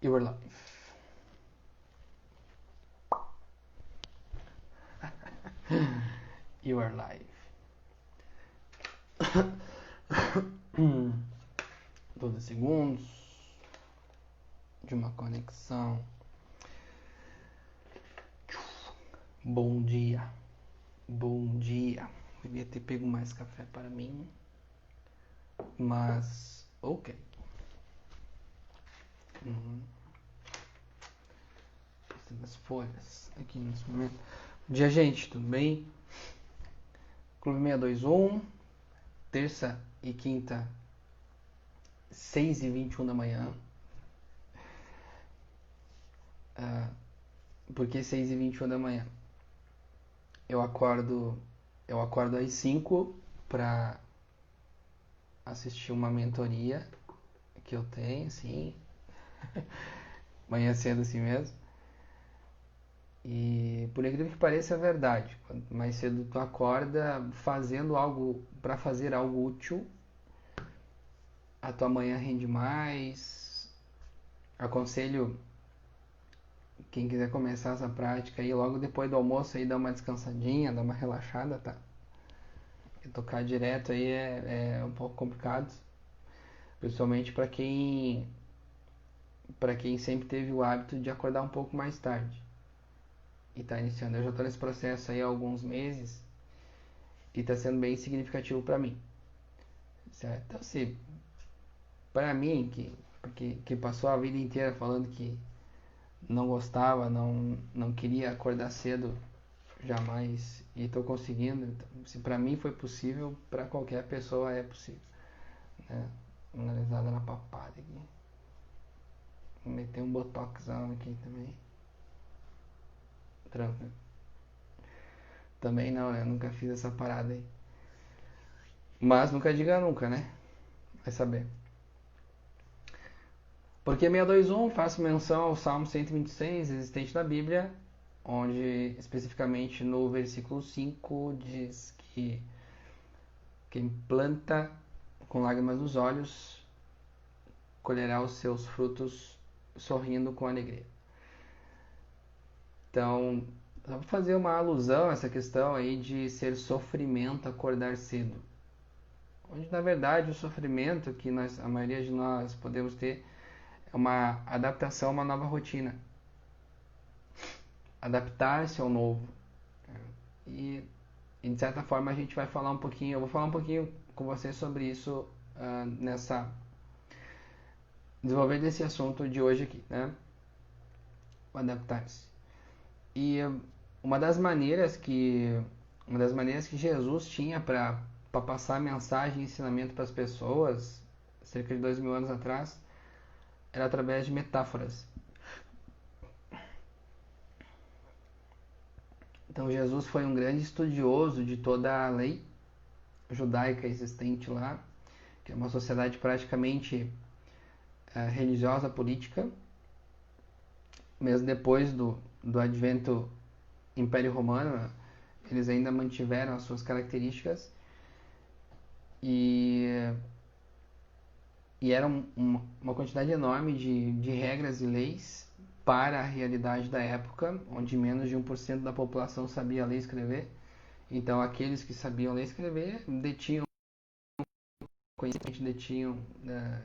Your life. Your life. 12 segundos de uma conexão. Bom dia. Bom dia. Devia ter pego mais café para mim. Mas, ok. As folhas aqui nesse momento. Bom dia, gente. Tudo bem? Clube 621. Terça e quinta, 6h21 da manhã. Por que 6h21 da manhã? Eu acordo às 5 para assistir uma mentoria que eu tenho, sim. Manhã cedo assim mesmo. E por incrível que pareça é verdade. Quanto mais cedo tu acorda fazendo algo para fazer algo útil, a tua manhã rende mais. Aconselho quem quiser começar essa prática aí logo depois do almoço aí dar uma descansadinha, dar uma relaxada, tá? E tocar direto aí é um pouco complicado, principalmente para quem sempre teve o hábito de acordar um pouco mais tarde e tá iniciando. Eu já tô nesse processo aí há alguns meses e tá sendo bem significativo para mim, certo? Então, assim, para mim que passou a vida inteira falando que não gostava, não queria acordar cedo jamais e estou conseguindo. Então, se para mim foi possível, para qualquer pessoa é possível, né? Uma analisada na papada aqui. Vou meter um botoxão aqui também. Tranquilo. Também não, né? Eu nunca fiz essa parada aí. Mas nunca diga nunca, né? Vai saber. Porque 621 faço menção ao Salmo 126, existente na Bíblia, onde especificamente no versículo 5 diz que quem planta com lágrimas nos olhos colherá os seus frutos sorrindo com alegria. Então, só para fazer uma alusão a essa questão aí de ser sofrimento acordar cedo. Onde, na verdade, o sofrimento que a maioria de nós podemos ter é uma adaptação a uma nova rotina. Adaptar-se ao novo. E, de certa forma, a gente vai falar um pouquinho, eu vou falar um pouquinho com você sobre isso nessa desenvolvendo esse assunto de hoje aqui, né? O adaptar-se. E uma das maneiras que Jesus tinha para passar mensagem e ensinamento para as pessoas, cerca de 2000 anos atrás, era através de metáforas. Então Jesus foi um grande estudioso de toda a lei judaica existente lá, que é uma sociedade praticamente religiosa política, mesmo depois do advento Império Romano, eles ainda mantiveram as suas características e era uma quantidade enorme de regras e leis para a realidade da época, onde menos de 1% da população sabia ler e escrever. Então, aqueles que sabiam ler e escrever detinham conhecimento,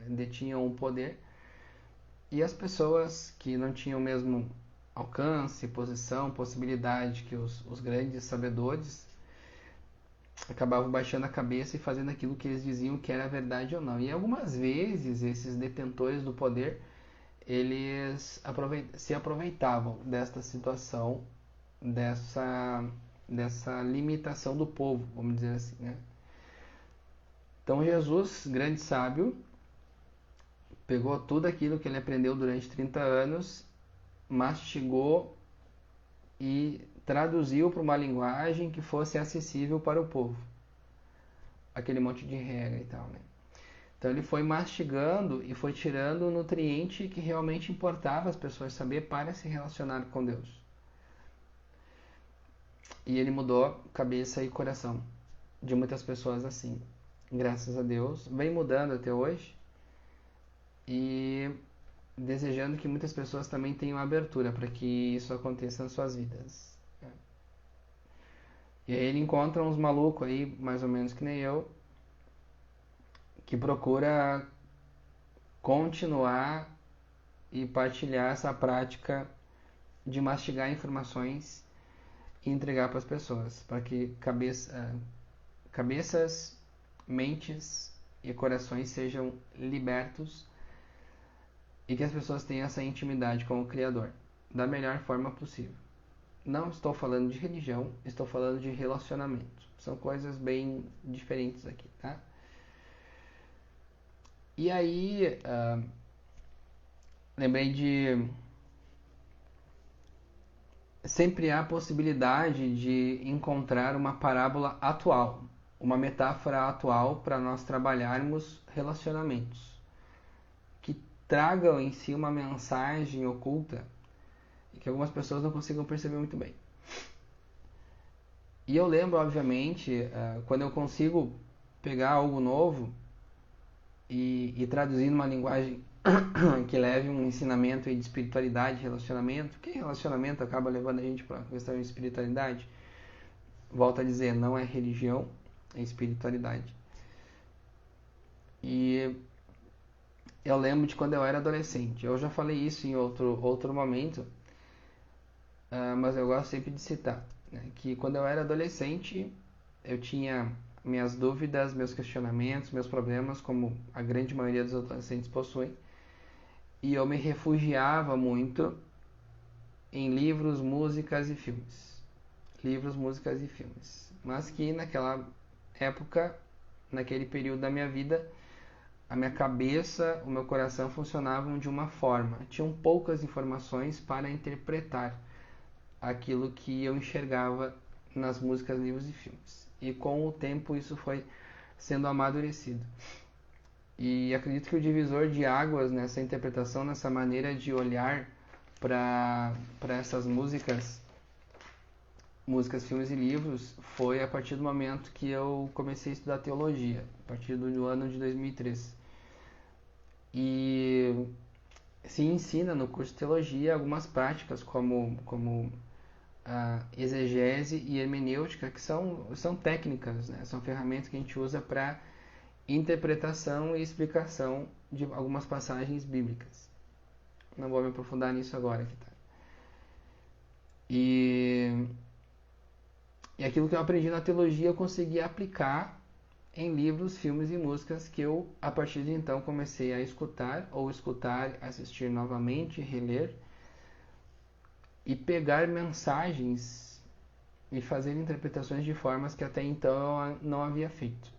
detinham o poder, e as pessoas que não tinham o mesmo alcance, posição, possibilidade que os grandes sabedores acabavam baixando a cabeça e fazendo aquilo que eles diziam que era verdade ou não. E algumas vezes esses detentores do poder eles se aproveitavam desta situação, dessa limitação do povo, vamos dizer assim, né? Então Jesus, grande sábio, pegou tudo aquilo que ele aprendeu durante 30 anos, mastigou e traduziu para uma linguagem que fosse acessível para o povo. Aquele monte de regra e tal, né? Então ele foi mastigando e foi tirando o nutriente que realmente importava as pessoas saber para se relacionar com Deus. E ele mudou cabeça e coração de muitas pessoas assim. Graças a Deus. Vem mudando até hoje. E desejando que muitas pessoas também tenham abertura para que isso aconteça nas suas vidas. E aí ele encontra uns malucos aí, mais ou menos que nem eu, que procura continuar e partilhar essa prática de mastigar informações e entregar para as pessoas, para que cabeças, mentes e corações sejam libertos e que as pessoas tenham essa intimidade com o Criador da melhor forma possível. Não estou falando de religião, estou falando de relacionamento. São coisas bem diferentes aqui, tá? E aí, lembrei de... Sempre há a possibilidade de encontrar uma parábola atual, uma metáfora atual para nós trabalharmos relacionamentos, que tragam em si uma mensagem oculta e que algumas pessoas não consigam perceber muito bem. E eu lembro, obviamente, quando eu consigo pegar algo novo e traduzir numa linguagem que leve um ensinamento de espiritualidade, relacionamento, que relacionamento acaba levando a gente para a questão de espiritualidade. Volto a dizer, não é religião, é espiritualidade. E eu lembro de quando eu era adolescente. Eu já falei isso em outro momento, mas eu gosto sempre de citar, né, que quando eu era adolescente, eu tinha minhas dúvidas, meus questionamentos, meus problemas, como a grande maioria dos adolescentes possuem, e eu me refugiava muito em livros, músicas e filmes. Livros, músicas e filmes. Mas que naquela época, naquele período da minha vida, a minha cabeça, o meu coração funcionavam de uma forma. Tinham poucas informações para interpretar aquilo que eu enxergava nas músicas, livros e filmes. E com o tempo isso foi sendo amadurecido. E acredito que o divisor de águas nessa interpretação, nessa maneira de olhar para essas músicas, filmes e livros, foi a partir do momento que eu comecei a estudar teologia, a partir do ano de 2003. E se ensina no curso de teologia algumas práticas como a exegese e hermenêutica, que são técnicas, né? São ferramentas que a gente usa para interpretação e explicação de algumas passagens bíblicas. Não vou me aprofundar nisso agora. Aqui, tá? E aquilo que eu aprendi na teologia eu consegui aplicar em livros, filmes e músicas que eu, a partir de então, comecei a escutar, assistir novamente, reler e pegar mensagens e fazer interpretações de formas que até então eu não havia feito.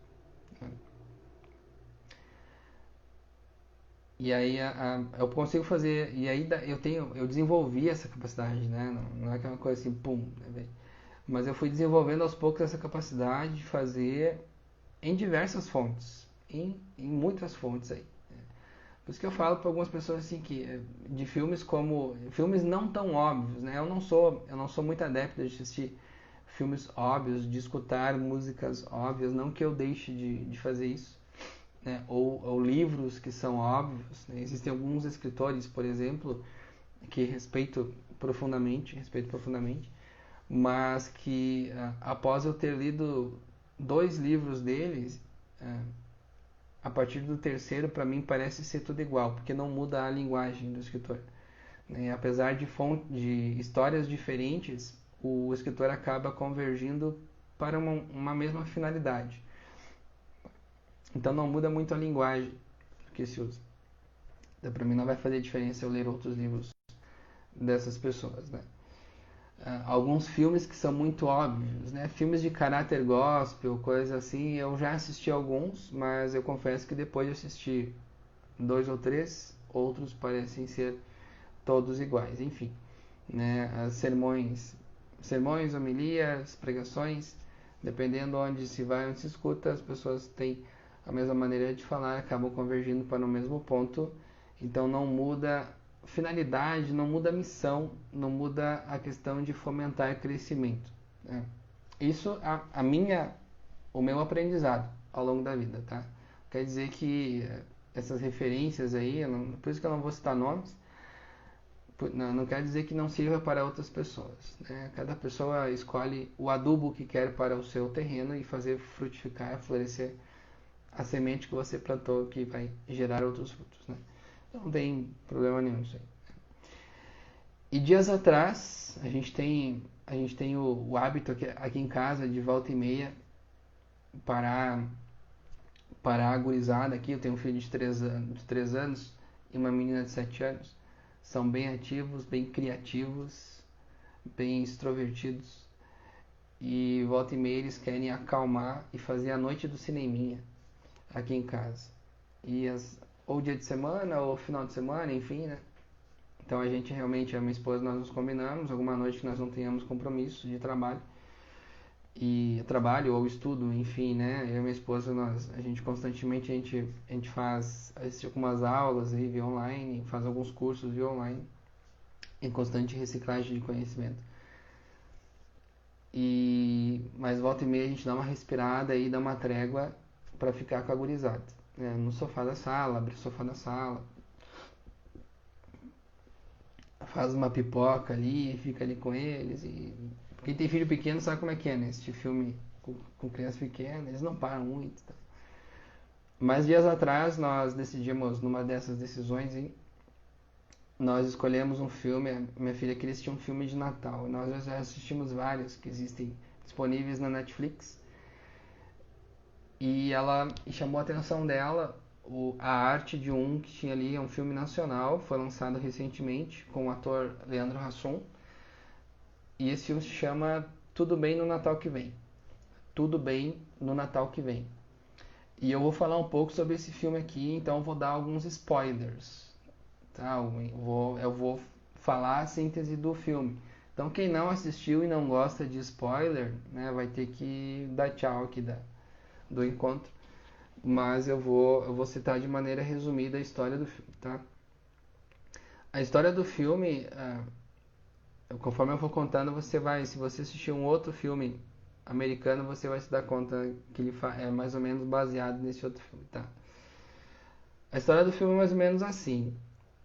E aí eu consigo fazer, e aí eu desenvolvi essa capacidade, né? Não é aquela coisa assim, pum, né? Mas eu fui desenvolvendo aos poucos essa capacidade de fazer em diversas fontes, em muitas fontes aí. Por isso que eu falo para algumas pessoas assim que de filmes como filmes não tão óbvios, né? Eu não sou muito adepto de assistir filmes óbvios, de escutar músicas óbvias, não que eu deixe de fazer isso, né? Ou livros que são óbvios, né? Existem alguns escritores, por exemplo, que respeito profundamente, mas que após eu ter lido 2 livros deles, a partir do terceiro, para mim, parece ser tudo igual, porque não muda a linguagem do escritor, né? Apesar de histórias diferentes, o escritor acaba convergindo para uma mesma finalidade. Então não muda muito a linguagem que se usa. Então, para mim não vai fazer diferença eu ler outros livros dessas pessoas, né? Alguns filmes que são muito óbvios, né? Filmes de caráter gospel, coisas assim, eu já assisti alguns, mas eu confesso que depois de assistir 2 ou 3, outros parecem ser todos iguais. Enfim, né? Sermões, homilias, pregações, dependendo onde se vai, onde se escuta, as pessoas têm a mesma maneira de falar, acabam convergindo para o mesmo ponto. Então não muda finalidade, não muda a missão, não muda a questão de fomentar crescimento, né? Isso o meu aprendizado ao longo da vida, tá? Quer dizer que essas referências aí, por isso que eu não vou citar nomes, Não quer dizer que não sirva para outras pessoas, né? Cada pessoa escolhe o adubo que quer para o seu terreno e fazer frutificar, florescer a semente que você plantou, que vai gerar outros frutos, né? Então não tem problema nenhum isso aí. E dias atrás, a gente tem o hábito aqui em casa de volta e meia parar, parar a gurizada aqui. Eu tenho um filho de 3 anos e uma menina de 7 anos. São bem ativos, bem criativos, bem extrovertidos. E volta e meia eles querem acalmar e fazer a noite do cineminha aqui em casa. Ou dia de semana, ou final de semana, enfim, né? Então a gente realmente, a minha esposa, nós nos combinamos, alguma noite que nós não tenhamos compromisso de trabalho, trabalho ou estudo, enfim, né? Eu e minha esposa, a gente constantemente, a gente assiste algumas aulas aí via online, faz alguns cursos via online, em constante reciclagem de conhecimento. Mas volta e meia a gente dá uma respirada e dá uma trégua para ficar com a gurizada, né? No sofá da sala, abre o sofá da sala, faz uma pipoca ali, fica ali com eles. E quem tem filho pequeno sabe como é que é, né? Assistir filme com criança pequena, eles não param muito, tá? Mas dias atrás nós decidimos, numa dessas decisões, hein, nós escolhemos um filme. Minha filha queria assistir um filme de Natal. Nós já assistimos vários que existem disponíveis na Netflix. E chamou a atenção dela a arte de um que tinha ali, é um filme nacional, foi lançado recentemente com o ator Leandro Hassum. E esse filme se chama Tudo Bem no Natal que Vem. Tudo Bem no Natal que Vem. E eu vou falar um pouco sobre esse filme aqui, então eu vou dar alguns spoilers, tá? Eu vou falar a síntese do filme. Então quem não assistiu e não gosta de spoiler, né, vai ter que dar tchau aqui do encontro. Mas eu vou citar de maneira resumida a história do filme, tá? A história do filme, conforme eu for contando, se você assistir um outro filme americano, você vai se dar conta que ele é mais ou menos baseado nesse outro filme, tá? A história do filme é mais ou menos assim.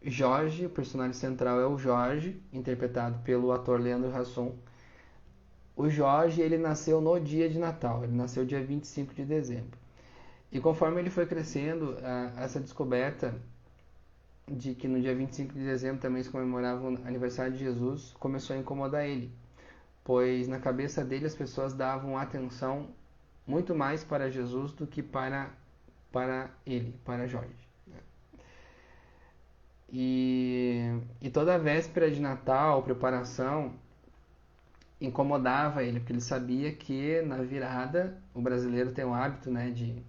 Jorge, o personagem central é o Jorge, interpretado pelo ator Leandro Hassum. O Jorge, ele nasceu no dia de Natal, ele nasceu dia 25 de dezembro. E conforme ele foi crescendo, essa descoberta de que no dia 25 de dezembro também se comemorava o aniversário de Jesus começou a incomodar ele, pois na cabeça dele as pessoas davam atenção muito mais para Jesus do que para ele, para Jorge. E toda a véspera de Natal, preparação, incomodava ele, porque ele sabia que na virada, o brasileiro tem o hábito, né, de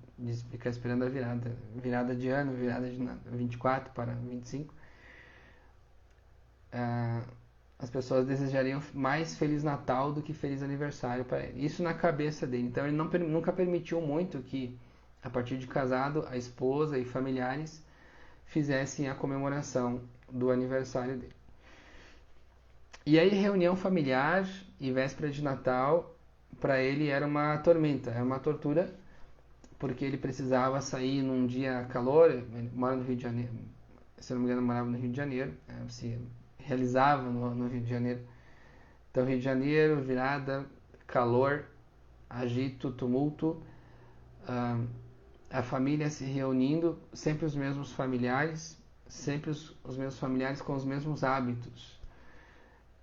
ficar esperando a virada de ano, virada de 24 para 25. As pessoas desejariam mais Feliz Natal do que Feliz Aniversário para ele. Isso na cabeça dele. Então ele nunca permitiu muito que, a partir de casado, a esposa e familiares fizessem a comemoração do aniversário dele. E aí, reunião familiar e véspera de Natal, para ele era uma tormenta, era uma tortura, porque ele precisava sair num dia calor. Ele mora no Rio de Janeiro, se não me engano, morava no Rio de Janeiro, se realizava no Rio de Janeiro. Então, Rio de Janeiro, virada, calor, agito, tumulto, a família se reunindo, sempre os mesmos familiares, sempre os mesmos familiares com os mesmos hábitos.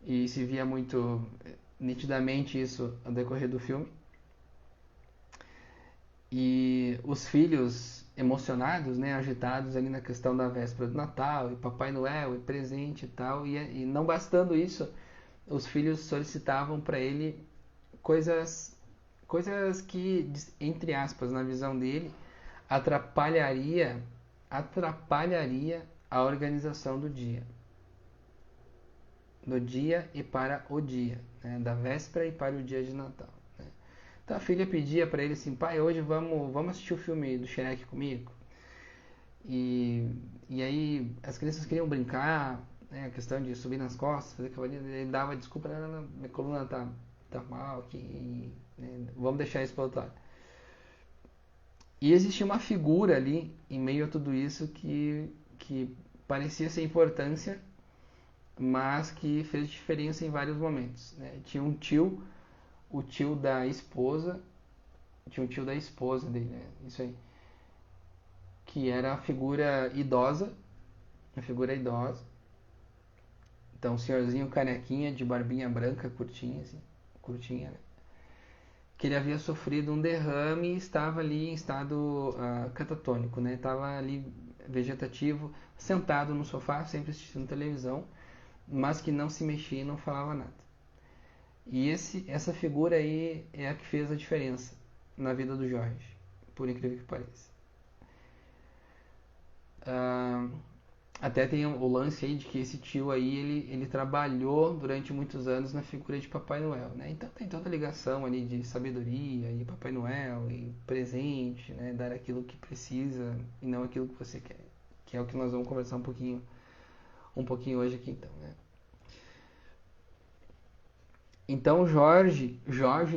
E se via muito nitidamente isso ao decorrer do filme. E os filhos emocionados, né, agitados ali na questão da véspera do Natal, e Papai Noel, e presente e tal. E não bastando isso, os filhos solicitavam para ele coisas que, entre aspas, na visão dele, atrapalharia a organização do dia e para o dia, né? Da véspera e para o dia de Natal, né? Então a filha pedia para ele assim: pai, hoje vamos assistir o filme do Shrek comigo? E aí as crianças queriam brincar, né? A questão de subir nas costas, fazer cavalinho. Ele dava desculpa: não, minha coluna tá mal aqui, né? Vamos deixar isso para outro lado. E existia uma figura ali, em meio a tudo isso, que parecia ser importância mas que fez diferença em vários momentos, né? Tinha um tio, o tio da esposa, tinha um tio da esposa dele, né? Isso aí, que era a figura idosa. Então, um senhorzinho canequinha, de barbinha branca, curtinha, assim, curtinha, né? Que ele havia sofrido um derrame e estava ali em estado catatônico, né? Estava ali vegetativo, sentado no sofá, sempre assistindo televisão, mas que não se mexia e não falava nada. E essa figura aí é a que fez a diferença na vida do Jorge, por incrível que pareça. Ah, Até tem o lance aí de que esse tio aí, ele trabalhou durante muitos anos na figura de Papai Noel, né? Então tem toda a ligação ali de sabedoria e Papai Noel e presente, né? Dar aquilo que precisa e não aquilo que você quer. Que é o que nós vamos conversar um pouquinho hoje aqui então, né? Então Jorge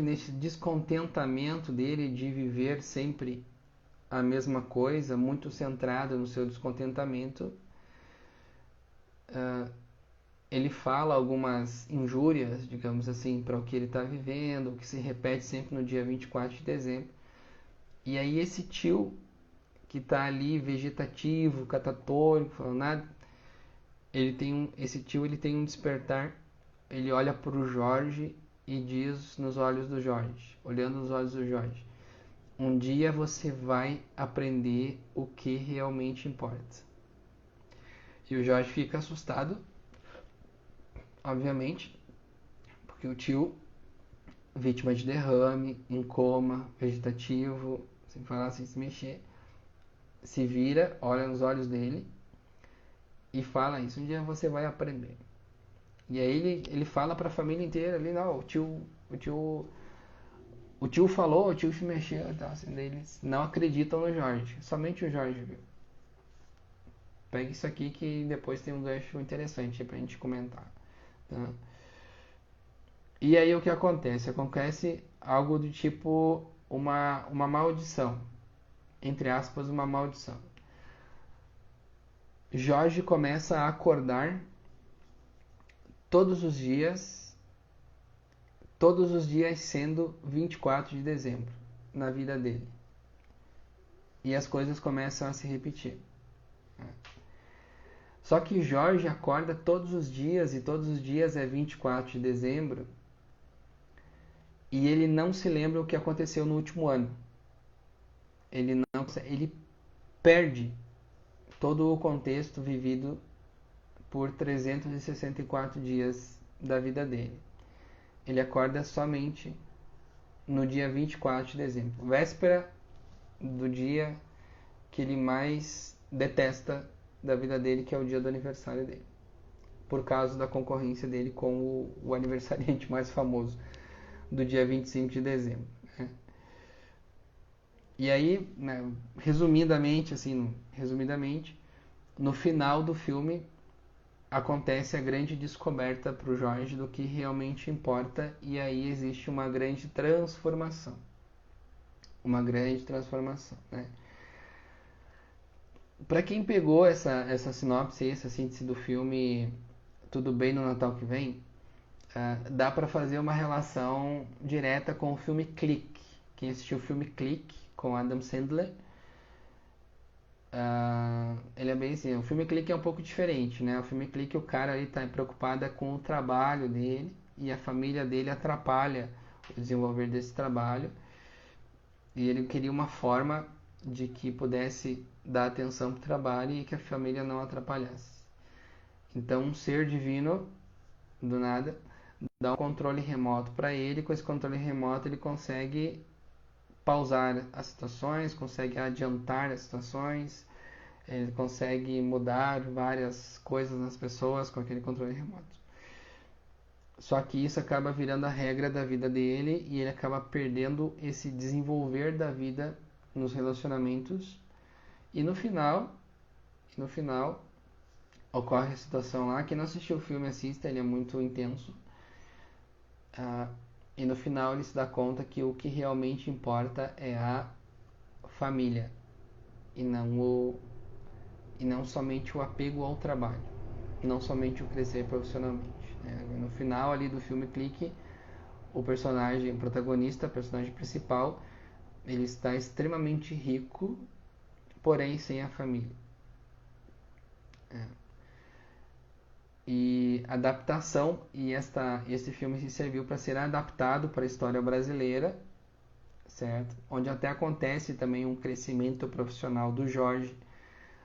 nesse descontentamento dele de viver sempre a mesma coisa, muito centrado no seu descontentamento, ele fala algumas injúrias, digamos assim, para o que ele está vivendo, o que se repete sempre no dia 24 de dezembro. E aí esse tio que está ali vegetativo, catatônico, falando nada, esse tio ele tem um despertar, ele olha para o Jorge e diz nos olhos do Jorge, olhando nos olhos do Jorge: um dia você vai aprender o que realmente importa. E o Jorge fica assustado, obviamente, porque o tio, vítima de derrame, em coma, vegetativo, sem falar, sem se mexer, se vira, olha nos olhos dele e fala isso: um dia você vai aprender. E aí ele fala para a família inteira ali: não, o tio falou, o tio se mexeu, tá? Assim, eles não acreditam no Jorge, somente o Jorge viu. Pega isso aqui que depois tem um gancho interessante pra gente comentar, tá? E aí o que acontece? Acontece algo do tipo uma maldição, entre aspas, uma maldição. Jorge começa a acordar todos os dias sendo 24 de dezembro na vida dele. E as coisas começam a se repetir. Só que Jorge acorda todos os dias e todos os dias é 24 de dezembro e ele não se lembra o que aconteceu no último ano. Ele perde todo o contexto vivido por 364 dias da vida dele. Ele acorda somente no dia 24 de dezembro, véspera do dia que ele mais detesta da vida dele, que é o dia do aniversário dele, por causa da concorrência dele com o aniversariante mais famoso do dia 25 de dezembro. E aí, né, resumidamente, no final do filme acontece a grande descoberta para o Jorge do que realmente importa, e aí existe uma grande transformação. Uma grande transformação, né? Para quem pegou essa sinopse, essa síntese do filme Tudo Bem no Natal que Vem, dá para fazer uma relação direta com o filme Click. Quem assistiu o filme Click com Adam Sandler, ele é bem assim, o filme Click é um pouco diferente, né? O filme Click, o cara ali tá preocupado com o trabalho dele e a família dele atrapalha o desenvolver desse trabalho, e ele queria uma forma de que pudesse dar atenção para o trabalho e que a família não atrapalhasse. Então um ser divino, do nada, dá um controle remoto para ele. Com esse controle remoto ele consegue pausar as situações, consegue adiantar as situações, ele consegue mudar várias coisas nas pessoas com aquele controle remoto. Só que isso acaba virando a regra da vida dele e ele acaba perdendo esse desenvolver da vida nos relacionamentos. E no final ocorre a situação lá. Quem não assistiu o filme, assista, ele é muito intenso. E no final ele se dá conta que o que realmente importa é a família e não somente o apego ao trabalho. não somente o crescer profissionalmente, né? No final ali do filme Clique, o personagem protagonista, o personagem principal, ele está extremamente rico, porém sem a família. E adaptação, e esse filme se serviu para ser adaptado para a história brasileira, certo? Onde até acontece também um crescimento profissional do Jorge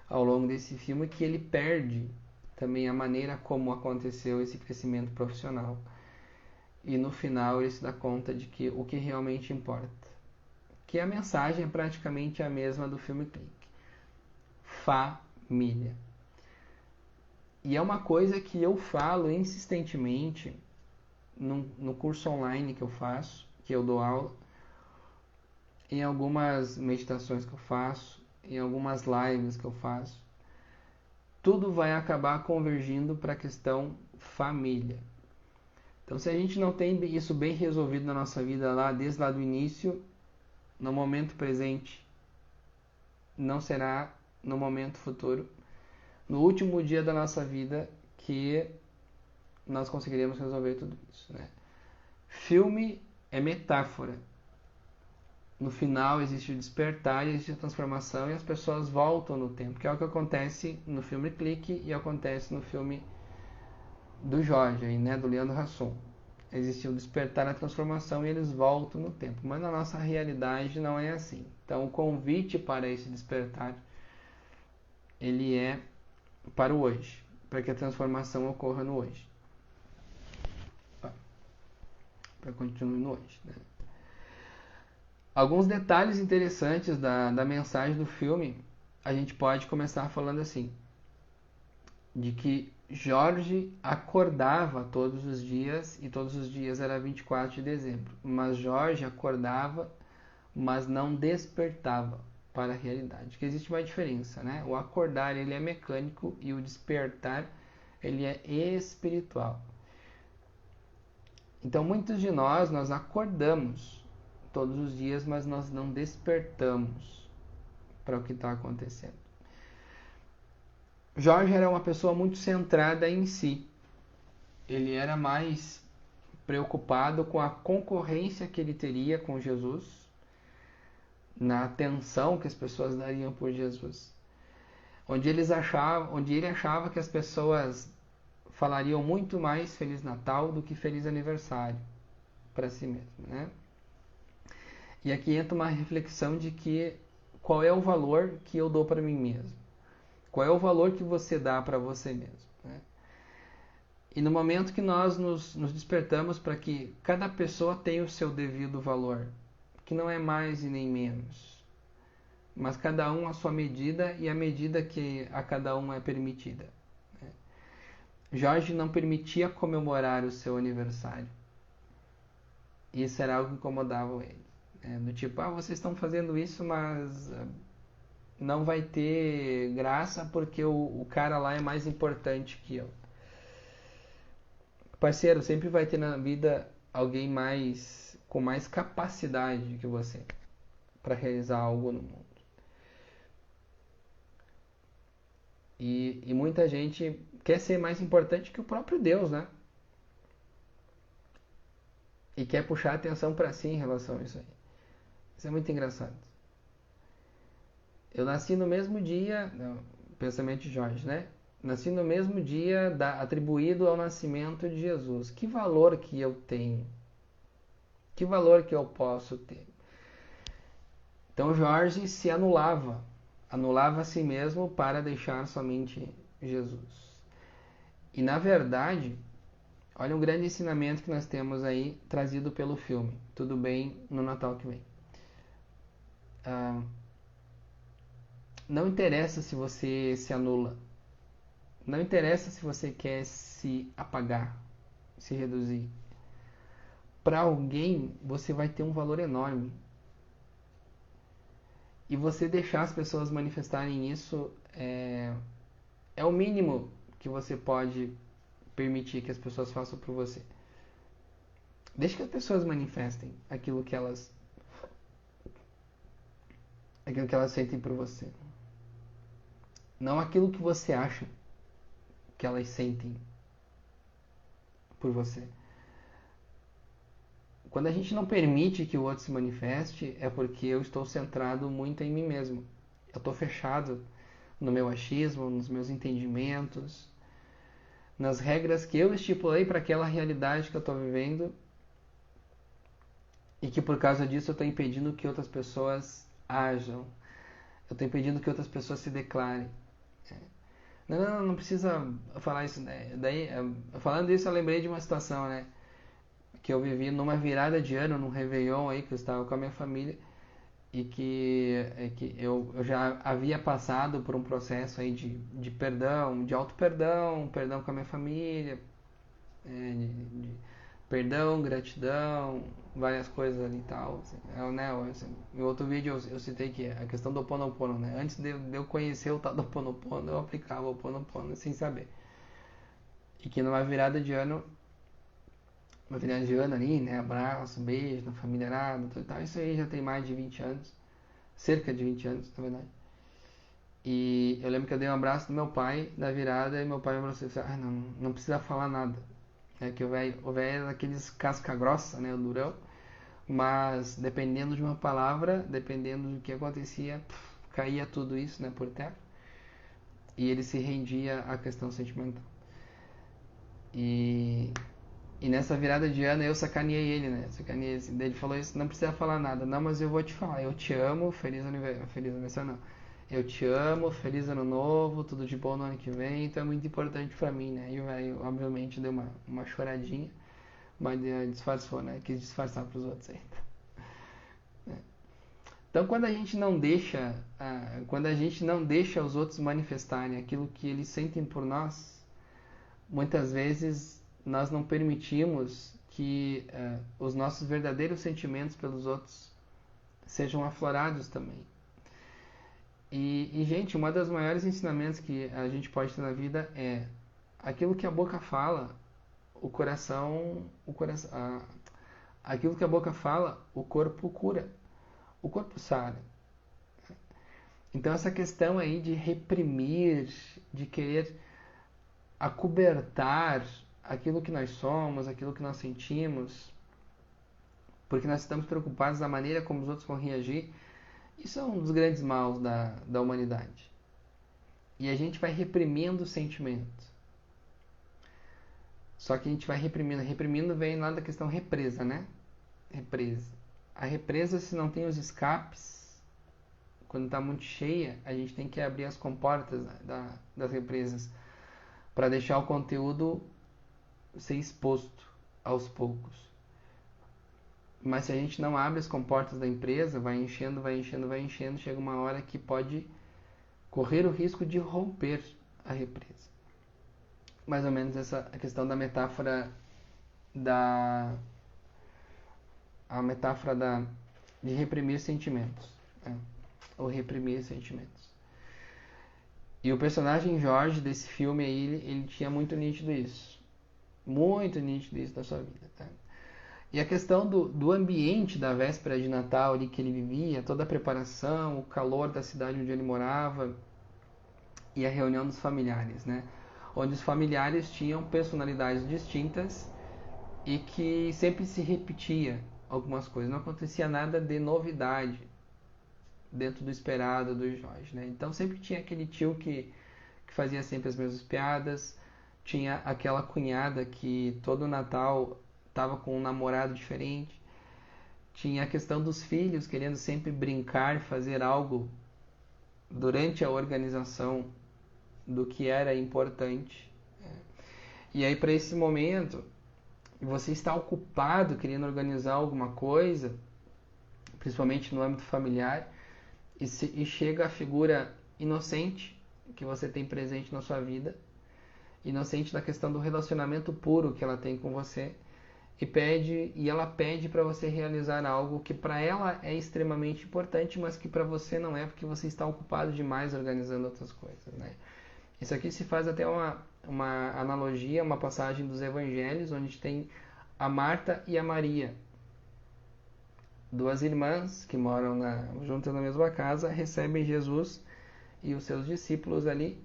ao longo desse filme, que ele perde também a maneira como aconteceu esse crescimento profissional. E no final ele se dá conta de que o que realmente importa, que a mensagem é praticamente a mesma do filme Clique. Família. E é uma coisa que eu falo insistentemente no curso online que eu faço, que eu dou aula, em algumas meditações que eu faço, em algumas lives que eu faço. Tudo vai acabar convergindo para a questão família. Então, se a gente não tem isso bem resolvido na nossa vida lá, desde lá do início, no momento presente, não será no momento futuro, no último dia da nossa vida, que nós conseguiremos resolver tudo isso, né? Filme é metáfora. No final existe o despertar, existe a transformação e as pessoas voltam no tempo, que é o que acontece no filme Clique e acontece no filme do Jorge, né, do Leandro Hassum. Existe o despertar, a transformação e eles voltam no tempo, mas na nossa realidade não é assim. Então o convite para esse despertar, ele é para o hoje, para que a transformação ocorra no hoje. Para continuar no hoje, né? Alguns detalhes interessantes da mensagem do filme, a gente pode começar falando assim, de que Jorge acordava todos os dias, e todos os dias era 24 de dezembro, mas Jorge acordava, mas não despertava para a realidade, que existe uma diferença, né? O acordar, ele é mecânico, e o despertar, ele é espiritual. Então, muitos de nós acordamos todos os dias, mas nós não despertamos para o que está acontecendo. Jorge era uma pessoa muito centrada em si. Ele era mais preocupado com a concorrência que ele teria com Jesus, na atenção que as pessoas dariam por Jesus. Onde ele achava que as pessoas falariam muito mais Feliz Natal do que Feliz Aniversário para si mesmo, né? E aqui entra uma reflexão de que qual é o valor que eu dou para mim mesmo? Qual é o valor que você dá para você mesmo, né? E no momento que nós nos despertamos para que cada pessoa tenha o seu devido valor, que não é mais e nem menos, mas cada um a sua medida e a medida que a cada um é permitida, né? Jorge não permitia comemorar o seu aniversário. Isso era algo que incomodava ele. Do tipo, vocês estão fazendo isso, mas não vai ter graça porque o cara lá é mais importante que eu. Parceiro, sempre vai ter na vida alguém com mais capacidade que você para realizar algo no mundo. E muita gente quer ser mais importante que o próprio Deus, né? E quer puxar a atenção para si em relação a isso aí. Isso é muito engraçado. Eu nasci no mesmo dia, pensamento de Jorge, né? Nasci no mesmo dia atribuído ao nascimento de Jesus. Que valor que eu tenho? Que valor que eu posso ter? Então Jorge se anulava a si mesmo para deixar somente Jesus. E na verdade, olha um grande ensinamento que nós temos aí trazido pelo filme. Tudo bem no Natal que vem. Não interessa se você se anula. Não interessa se você quer se apagar, se reduzir. Para alguém, você vai ter um valor enorme. E você deixar as pessoas manifestarem isso é o mínimo que você pode permitir que as pessoas façam por você. Deixe que as pessoas manifestem aquilo que elas sentem por você. Não aquilo que você acha que que elas sentem por você. Quando a gente não permite que o outro se manifeste, é porque eu estou centrado muito em mim mesmo. Eu estou fechado no meu achismo, nos meus entendimentos, nas regras que eu estipulei para aquela realidade que eu estou vivendo, e que por causa disso eu estou impedindo que outras pessoas ajam. Eu estou impedindo que outras pessoas se declarem. Não precisa falar isso, né? Daí, falando isso, eu lembrei de uma situação, né? Que eu vivi numa virada de ano, num Réveillon aí, que eu estava com a minha família, e que eu já havia passado por um processo aí de perdão, de auto-perdão, perdão com a minha família, de perdão, gratidão, várias coisas ali e tal. Assim, em outro vídeo eu citei que a questão do Ho Oponopono, né? Antes de eu conhecer o tal do Ho Oponopono, eu aplicava o Ho Oponopono sem saber. E que numa virada de ano, ali, né? Abraço, beijo na família, tudo e tal. Isso aí já tem mais de 20 anos, cerca de 20 anos, na verdade. E eu lembro que eu dei um abraço no meu pai na virada e meu pai me falou assim: não precisa falar nada. É que o velho era daqueles casca grossa, né? O durão. Mas dependendo de uma palavra, dependendo do que acontecia, caía tudo isso, né, por terra. E ele se rendia à questão sentimental. E nessa virada de ano eu sacaneei ele, né? Sacaneei assim. Daí ele falou isso: não precisa falar nada. Não, mas eu vou te falar. Eu te amo, feliz aniversário não. Eu te amo, feliz ano novo, tudo de bom no ano que vem. Então é muito importante pra mim, né? E o velho, obviamente, deu uma choradinha. Mas disfarçou, né? Quis disfarçar pros outros ainda. Então, quando a gente não deixa os outros manifestarem aquilo que eles sentem por nós, muitas vezes nós não permitimos que os nossos verdadeiros sentimentos pelos outros sejam aflorados também. Gente, uma das maiores ensinamentos que a gente pode ter na vida é aquilo que a boca fala, aquilo que a boca fala, o corpo cura, o corpo sara. Então essa questão aí de reprimir, de querer acobertar aquilo que nós somos, aquilo que nós sentimos, porque nós estamos preocupados da maneira como os outros vão reagir, isso é um dos grandes maus da humanidade. E a gente vai reprimindo o sentimento. Só que a gente vai reprimindo. Reprimindo vem lá da questão represa, né? Represa. A represa, se não tem os escapes, quando está muito cheia, a gente tem que abrir as comportas das represas para deixar o conteúdo ser exposto aos poucos. Mas se a gente não abre as comportas da empresa, vai enchendo, chega uma hora que pode correr o risco de romper a represa. Mais ou menos essa a questão da metáfora de reprimir sentimentos, né? Ou reprimir sentimentos. E o personagem Jorge desse filme aí, ele tinha muito nítido isso na sua vida, tá? E a questão do ambiente da véspera de Natal ali que ele vivia, toda a preparação, o calor da cidade onde ele morava e a reunião dos familiares, né? Onde os familiares tinham personalidades distintas e que sempre se repetia algumas coisas, não acontecia nada de novidade dentro do esperado do Jorge, né? Então sempre tinha aquele tio que fazia sempre as mesmas piadas, tinha aquela cunhada que todo Natal estava com um namorado diferente, tinha a questão dos filhos querendo sempre brincar, fazer algo durante a organização do que era importante. E aí para esse momento, você está ocupado querendo organizar alguma coisa, principalmente no âmbito familiar, e chega a figura inocente que você tem presente na sua vida, inocente da questão do relacionamento puro que ela tem com você, e ela pede para você realizar algo que para ela é extremamente importante, mas que para você não é, porque você está ocupado demais organizando outras coisas, né? Isso aqui se faz até uma analogia, uma passagem dos evangelhos, onde a gente tem a Marta e a Maria, duas irmãs que moram juntas na mesma casa, recebem Jesus e os seus discípulos ali,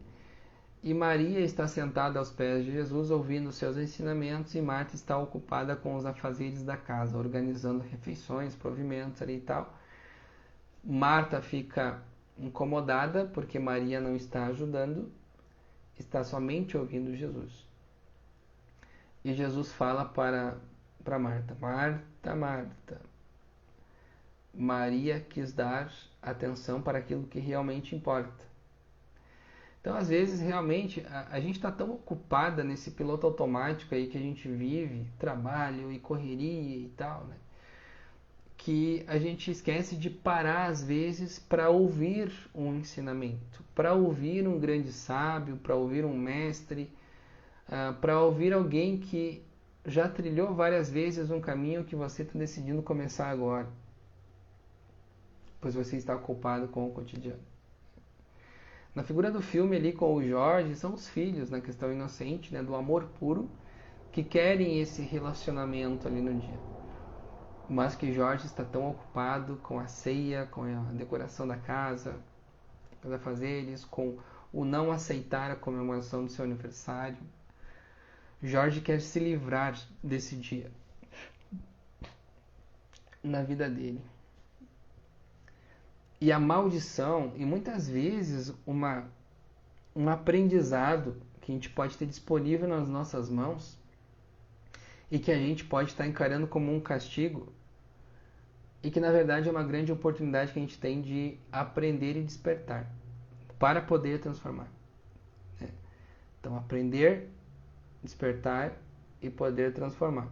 E Maria está sentada aos pés de Jesus, ouvindo seus ensinamentos, e Marta está ocupada com os afazeres da casa, organizando refeições, provimentos ali e tal. Marta fica incomodada porque Maria não está ajudando, está somente ouvindo Jesus. E Jesus fala para Marta: Marta, Marta, Maria quis dar atenção para aquilo que realmente importa. Então, às vezes, realmente, a gente está tão ocupada nesse piloto automático aí que a gente vive, trabalho e correria e tal, né? Que a gente esquece de parar, às vezes, para ouvir um ensinamento, para ouvir um grande sábio, para ouvir um mestre, para ouvir alguém que já trilhou várias vezes um caminho que você está decidindo começar agora, pois você está ocupado com o cotidiano. Na figura do filme ali com o Jorge, são os filhos, na questão inocente, né, do amor puro, que querem esse relacionamento ali no dia. Mas que Jorge está tão ocupado com a ceia, com a decoração da casa, com os afazeres, com o não aceitar a comemoração do seu aniversário. Jorge quer se livrar desse dia na vida dele. E a maldição, e muitas vezes um aprendizado que a gente pode ter disponível nas nossas mãos e que a gente pode estar encarando como um castigo e que na verdade é uma grande oportunidade que a gente tem de aprender e despertar para poder transformar. Então, aprender, despertar e poder transformar.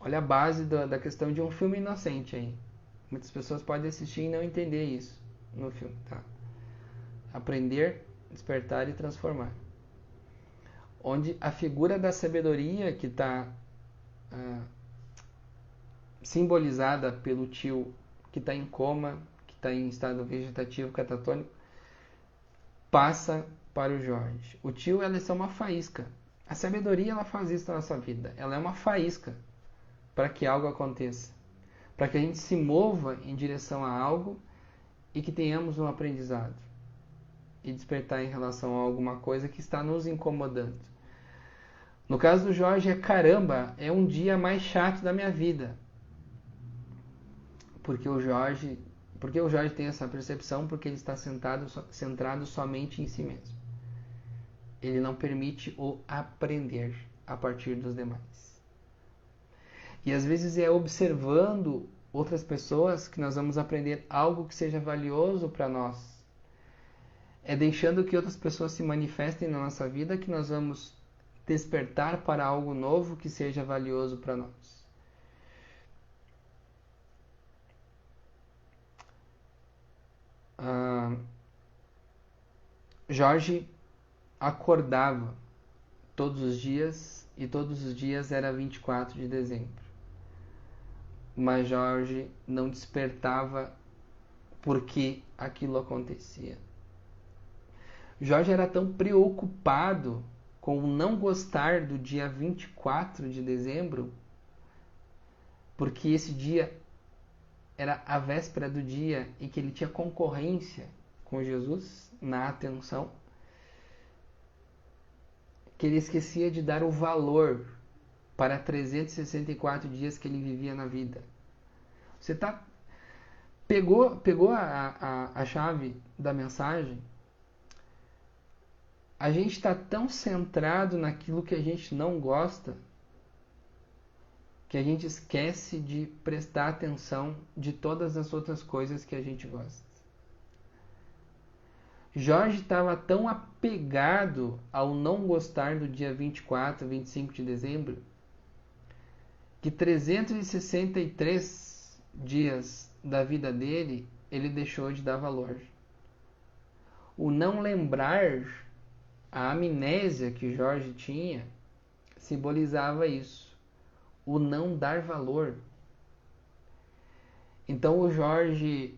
Olha a base da questão de um filme inocente aí. Muitas pessoas podem assistir e não entender isso no filme, tá? Aprender, despertar e transformar. Onde a figura da sabedoria que está simbolizada pelo tio que está em coma, que está em estado vegetativo catatônico, passa para o Jorge. O tio, ela é só uma faísca. A sabedoria, ela faz isso na nossa vida. Ela é uma faísca para que algo aconteça, para que a gente se mova em direção a algo e que tenhamos um aprendizado e despertar em relação a alguma coisa que está nos incomodando. No caso do Jorge, caramba, é um dia mais chato da minha vida. Porque o Jorge tem essa percepção? Porque ele está centrado somente em si mesmo. Ele não permite o aprender a partir dos demais. E às vezes é observando outras pessoas que nós vamos aprender algo que seja valioso para nós. É deixando que outras pessoas se manifestem na nossa vida que nós vamos despertar para algo novo que seja valioso para nós. Jorge acordava todos os dias e todos os dias era 24 de dezembro. Mas Jorge não despertava porque aquilo acontecia. Jorge era tão preocupado com o não gostar do dia 24 de dezembro, porque esse dia era a véspera do dia em que ele tinha concorrência com Jesus na atenção, que ele esquecia de dar o valor para 364 dias que ele vivia na vida. Você pegou a chave da mensagem? A gente está tão centrado naquilo que a gente não gosta que a gente esquece de prestar atenção de todas as outras coisas que a gente gosta. Jorge estava tão apegado ao não gostar do dia 24, 25 de dezembro, que 363 dias da vida dele, ele deixou de dar valor. O não lembrar, a amnésia que Jorge tinha, simbolizava isso. O não dar valor. Então o Jorge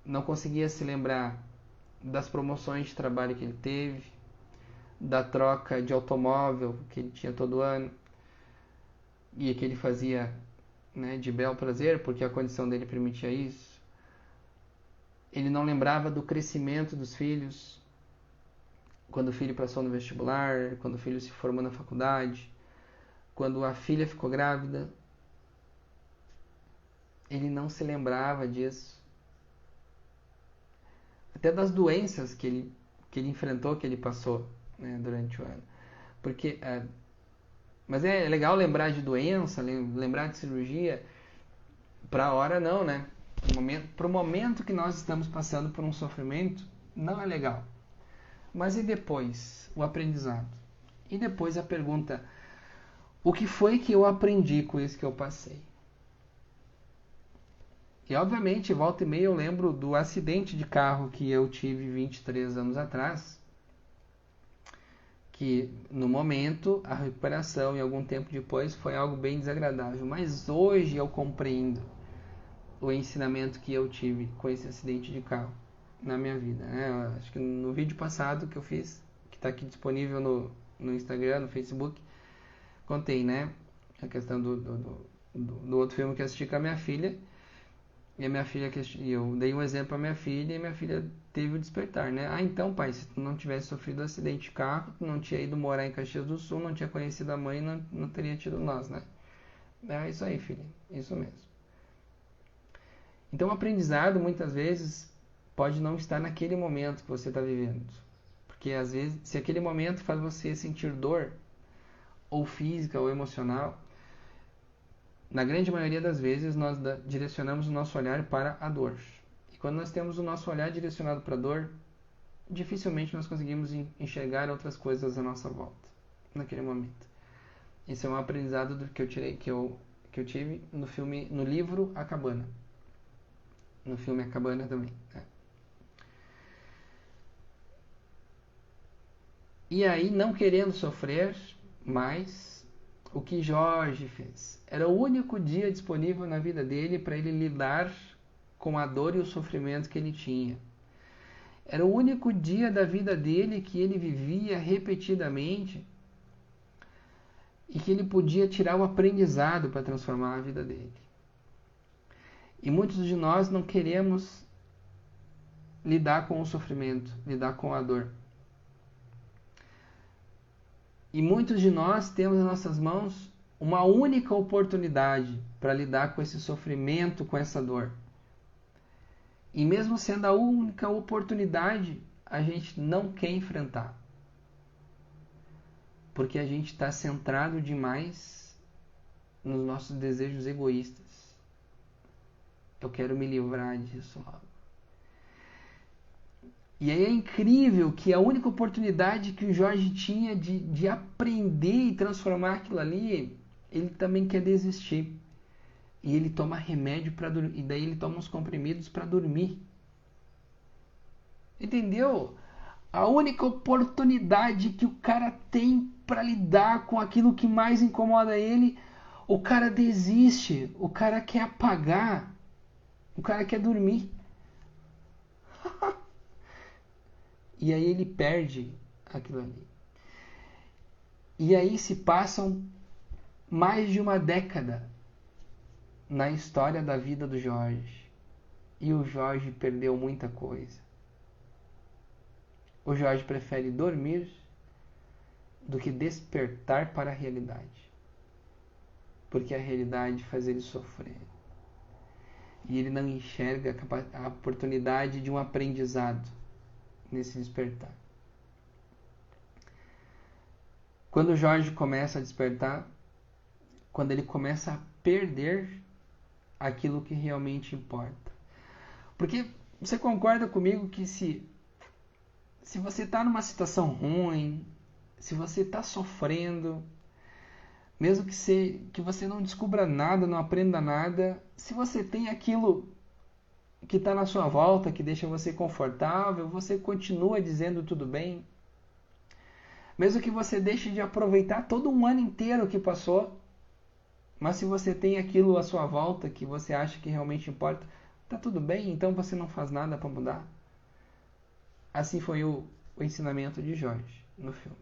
não conseguia se lembrar das promoções de trabalho que ele teve, da troca de automóvel que ele tinha todo ano e que ele fazia, né, de bel prazer, porque a condição dele permitia isso. Ele não lembrava do crescimento dos filhos. quando o filho passou no vestibular, quando o filho se formou na faculdade, quando a filha ficou grávida. Ele não se lembrava disso. Até das doenças que ele enfrentou, que ele passou, né, durante o ano. Porque, mas é legal lembrar de doença, lembrar de cirurgia, para a hora não, né? Para o momento que nós estamos passando por um sofrimento, não é legal. Mas e depois? O aprendizado. E depois a pergunta: o que foi que eu aprendi com isso que eu passei? E obviamente, volta e meia eu lembro do acidente de carro que eu tive 23 anos atrás, que no momento a recuperação e algum tempo depois foi algo bem desagradável, mas hoje eu compreendo o ensinamento que eu tive com esse acidente de carro na minha vida, né? Acho que no vídeo passado que eu fiz, que está aqui disponível no Instagram, no Facebook, contei, né, a questão do outro filme que eu assisti com a minha filha. E a minha filha, eu dei um exemplo para minha filha e minha filha teve o despertar, né? Ah, então, pai, se tu não tivesse sofrido um acidente de carro, tu não tinha ido morar em Caxias do Sul, não tinha conhecido a mãe, não teria tido nós, né? É isso aí, filha, isso mesmo. Então, o aprendizado, muitas vezes, pode não estar naquele momento que você está vivendo. Porque, às vezes, se aquele momento faz você sentir dor, ou física ou emocional, na grande maioria das vezes nós direcionamos o nosso olhar para a dor. E quando nós temos o nosso olhar direcionado para a dor, dificilmente nós conseguimos enxergar outras coisas à nossa volta naquele momento. Esse é um aprendizado que eu tive no livro A Cabana. No filme A Cabana também. Né? E aí, não querendo sofrer mais, o que Jorge fez? Era o único dia disponível na vida dele para ele lidar com a dor e o sofrimento que ele tinha. Era o único dia da vida dele que ele vivia repetidamente e que ele podia tirar o aprendizado para transformar a vida dele. E muitos de nós não queremos lidar com o sofrimento, lidar com a dor. E muitos de nós temos em nossas mãos uma única oportunidade para lidar com esse sofrimento, com essa dor. E mesmo sendo a única oportunidade, a gente não quer enfrentar. Porque a gente está centrado demais nos nossos desejos egoístas. Eu quero me livrar disso logo. E aí é incrível que a única oportunidade que o Jorge tinha de aprender e transformar aquilo ali, ele também quer desistir. E ele toma remédio para dormir. E daí ele toma uns comprimidos para dormir. Entendeu? A única oportunidade que o cara tem para lidar com aquilo que mais incomoda ele, o cara desiste. O cara quer apagar. O cara quer dormir. E aí ele perde aquilo ali. E aí se passam mais de uma década na história da vida do Jorge. E o Jorge perdeu muita coisa. O Jorge prefere dormir do que despertar para a realidade. Porque a realidade faz ele sofrer. E ele não enxerga a oportunidade de um aprendizado nesse despertar. Quando o Jorge começa a despertar, quando ele começa a perder aquilo que realmente importa. Porque você concorda comigo que se você está numa situação ruim, se você está sofrendo, mesmo que você não descubra nada, não aprenda nada, se você tem aquilo que está na sua volta, que deixa você confortável, você continua dizendo tudo bem. Mesmo que você deixe de aproveitar todo um ano inteiro que passou, mas se você tem aquilo à sua volta que você acha que realmente importa, tá tudo bem, então você não faz nada para mudar. Assim foi o ensinamento de Jorge no filme.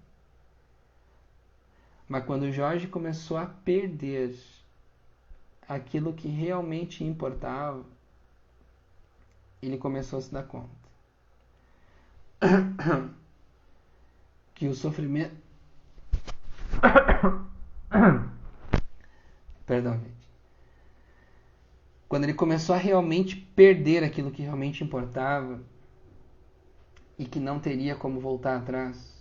Mas quando Jorge começou a perder aquilo que realmente importava, ele começou a se dar conta. que o sofrimento... Perdão, gente. Quando ele começou a realmente perder aquilo que realmente importava e que não teria como voltar atrás,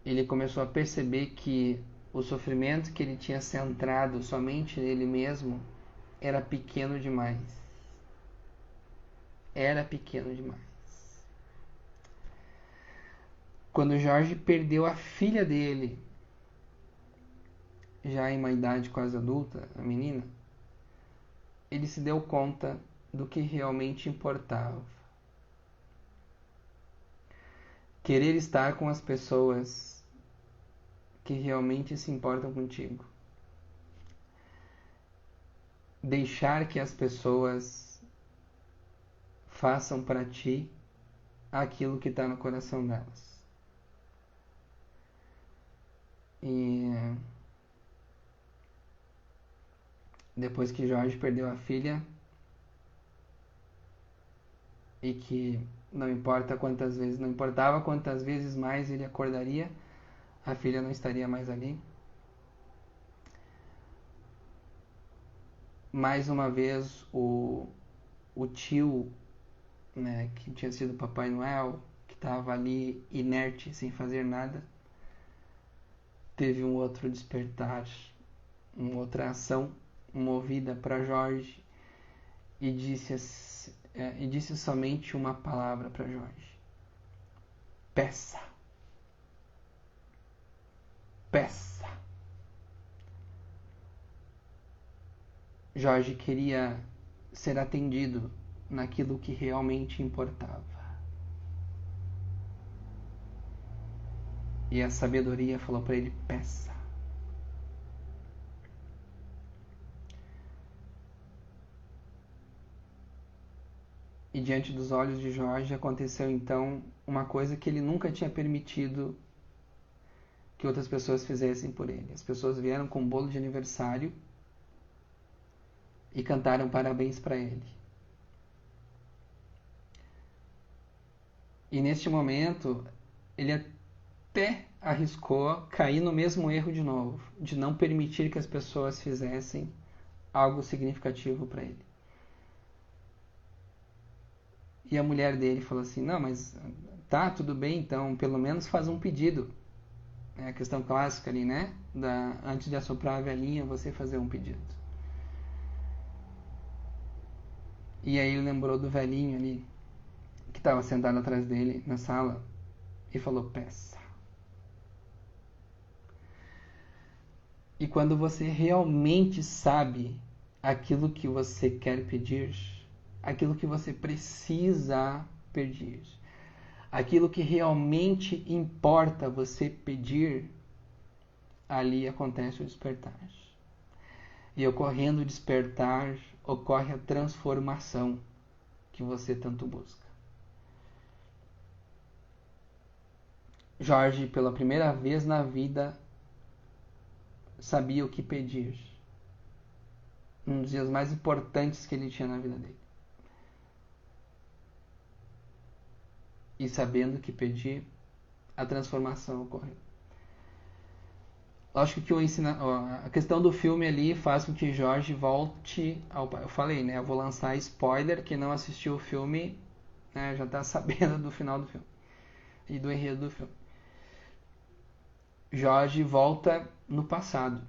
ele começou a perceber que o sofrimento que ele tinha centrado somente nele mesmo era pequeno demais. Era pequeno demais. Quando Jorge perdeu a filha dele, já em uma idade quase adulta, a menina, ele se deu conta do que realmente importava. Querer estar com as pessoas que realmente se importam contigo. Deixar que as pessoas façam para ti aquilo que está no coração delas. E depois que Jorge perdeu a filha, e que não importava quantas vezes mais ele acordaria, a filha não estaria mais ali. Mais uma vez o tio, né, que tinha sido Papai Noel, que estava ali inerte, sem fazer nada, teve um outro despertar, uma outra ação movida para Jorge e disse somente uma palavra para Jorge: peça. Peça. Jorge queria ser atendido naquilo que realmente importava. E a sabedoria falou para ele: peça. E diante dos olhos de Jorge aconteceu então uma coisa que ele nunca tinha permitido que outras pessoas fizessem por ele. As pessoas vieram com um bolo de aniversário e cantaram parabéns para ele. E neste momento, ele até arriscou cair no mesmo erro de novo, de não permitir que as pessoas fizessem algo significativo para ele. E a mulher dele falou assim: não, mas tá, tudo bem, então pelo menos faz um pedido. É a questão clássica ali, né? Antes de assoprar a velhinha, você fazer um pedido. E aí ele lembrou do velhinho ali, que estava sentado atrás dele na sala, e falou: peça. E quando você realmente sabe aquilo que você quer pedir, aquilo que você precisa pedir, aquilo que realmente importa você pedir, ali acontece o despertar. E ocorrendo o despertar, ocorre a transformação que você tanto busca. Jorge, pela primeira vez na vida, sabia o que pedir. Um dos dias mais importantes que ele tinha na vida dele. E sabendo o que pedir, a transformação ocorreu. Lógico que a questão do filme ali faz com que Jorge volte ao... Eu falei, né? Eu vou lançar spoiler. Quem não assistiu o filme, né, já está sabendo do final do filme e do enredo do filme. Jorge volta no passado.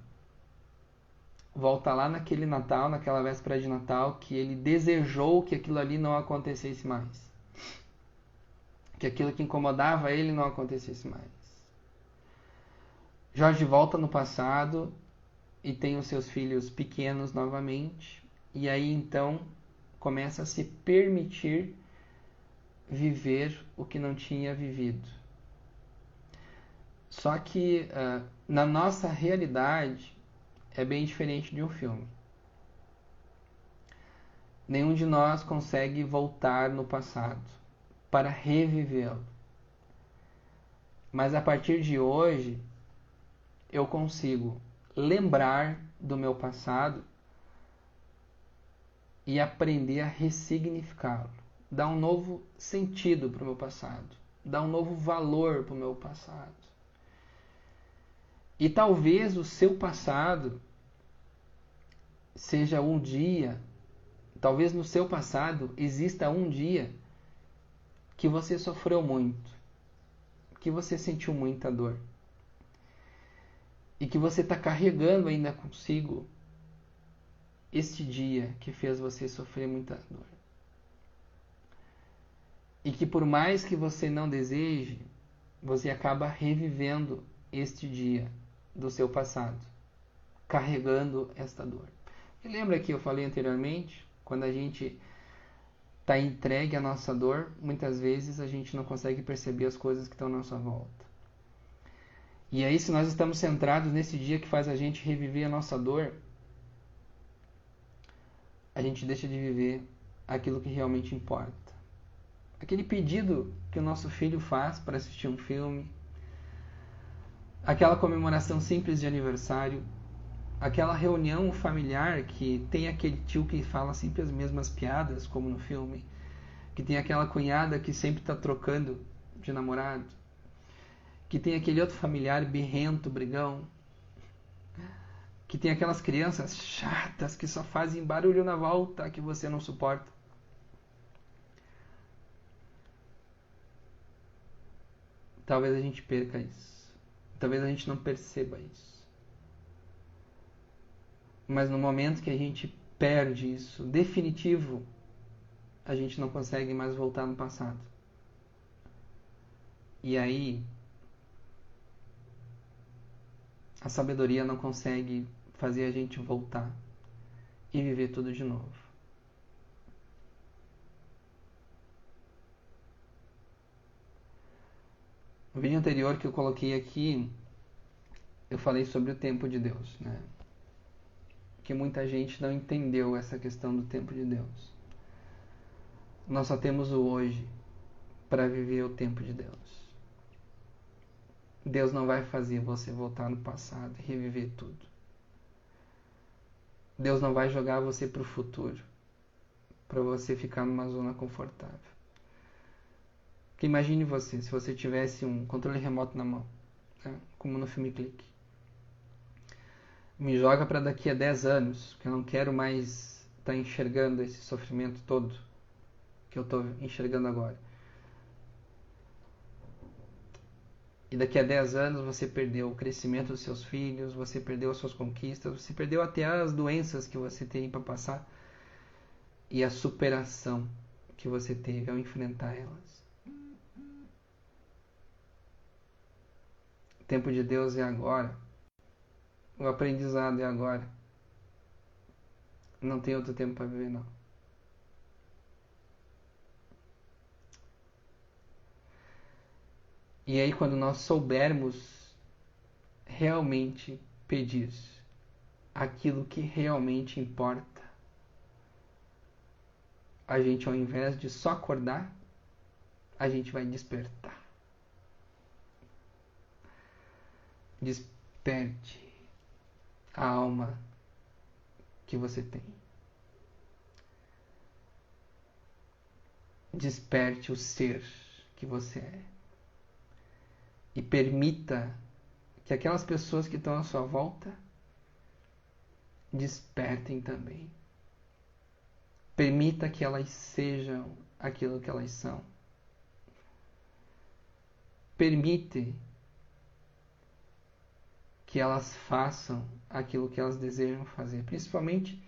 Volta lá naquele Natal, naquela véspera de Natal, que ele desejou que aquilo ali não acontecesse mais. Que aquilo que incomodava ele não acontecesse mais. Jorge volta no passado e tem os seus filhos pequenos novamente. E aí então começa a se permitir viver o que não tinha vivido. Só que na nossa realidade é bem diferente de um filme. Nenhum de nós consegue voltar no passado para revivê-lo. Mas a partir de hoje, eu consigo lembrar do meu passado e aprender a ressignificá-lo. Dar um novo sentido para o meu passado. dar um novo valor para o meu passado. E talvez o seu passado seja um dia, talvez no seu passado exista um dia que você sofreu muito, que você sentiu muita dor e que você está carregando ainda consigo este dia que fez você sofrer muita dor. E que por mais que você não deseje, você acaba revivendo este dia do seu passado, carregando esta dor. E lembra que eu falei anteriormente, quando a gente está entregue à nossa dor, muitas vezes a gente não consegue perceber as coisas que estão à nossa volta. E aí, se nós estamos centrados nesse dia que faz a gente reviver a nossa dor, a gente deixa de viver aquilo que realmente importa. Aquele pedido que o nosso filho faz para assistir um filme, aquela comemoração simples de aniversário, aquela reunião familiar que tem aquele tio que fala sempre as mesmas piadas, como no filme, que tem aquela cunhada que sempre está trocando de namorado, que tem aquele outro familiar birrento, brigão, que tem aquelas crianças chatas que só fazem barulho na volta que você não suporta. Talvez a gente perca isso. Talvez a gente não perceba isso. Mas no momento que a gente perde isso, definitivo, a gente não consegue mais voltar no passado. E aí, a sabedoria não consegue fazer a gente voltar e viver tudo de novo. No vídeo anterior que eu coloquei aqui, eu falei sobre o tempo de Deus, né? Que muita gente não entendeu essa questão do tempo de Deus. Nós só temos o hoje para viver o tempo de Deus. Deus não vai fazer você voltar no passado e reviver tudo. Deus não vai jogar você para o futuro, para você ficar numa zona confortável. Porque imagine você, se você tivesse um controle remoto na mão, né? Como no filme Clique. Me joga para daqui a 10 anos, que eu não quero mais estar enxergando esse sofrimento todo que eu estou enxergando agora. E daqui a 10 anos você perdeu o crescimento dos seus filhos, você perdeu as suas conquistas, você perdeu até as doenças que você tem para passar e a superação que você teve ao enfrentar elas. O tempo de Deus é agora. O aprendizado é agora. Não tem outro tempo para viver, não. E aí, quando nós soubermos realmente pedir aquilo que realmente importa, a gente, ao invés de só acordar, a gente vai despertar. Desperte a alma que você tem. Desperte o ser que você é. E permita que aquelas pessoas que estão à sua volta despertem também. Permita que elas sejam aquilo que elas são. Permite que elas façam aquilo que elas desejam fazer, principalmente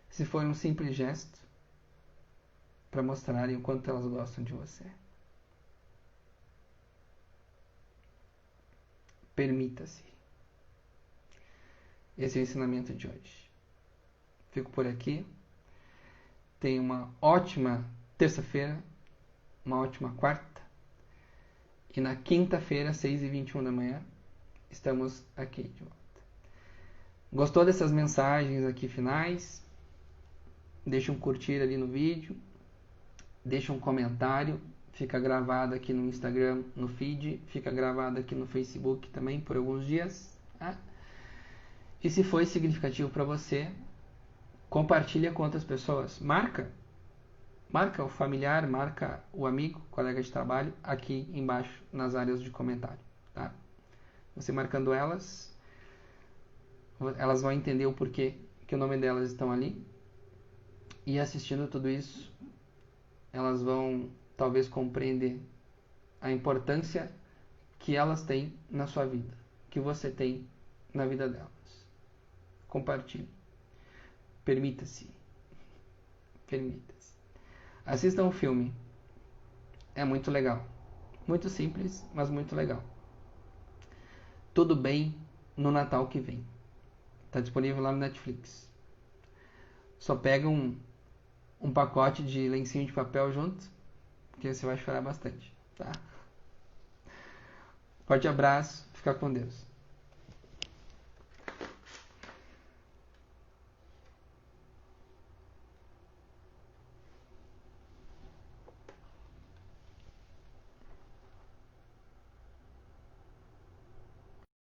se for um simples gesto para mostrarem o quanto elas gostam de você. Permita-se. Esse é o ensinamento de hoje. Fico por aqui. Tenha uma ótima terça-feira, uma ótima quarta. E na quinta-feira, 6h21 da manhã, estamos aqui de volta. Gostou dessas mensagens aqui finais? Deixa um curtir ali no vídeo. Deixa um comentário. Fica gravado aqui no Instagram, no feed. Fica gravado aqui no Facebook também por alguns dias. Tá? E se foi significativo para você, compartilha com outras pessoas. Marca. Marca o familiar, marca o amigo, colega de trabalho, aqui embaixo nas áreas de comentário, tá? Você marcando elas, elas vão entender o porquê que o nome delas estão ali. E assistindo tudo isso, elas vão talvez compreender a importância que elas têm na sua vida, que você tem na vida delas. Compartilhe. Permita-se. Permita-se. Assistam o filme. É muito legal. Muito simples, mas muito legal. Tudo bem no Natal que vem. Está disponível lá no Netflix. Só pega um pacote de lencinho de papel junto, que você vai chorar bastante, tá? Forte abraço, fica com Deus.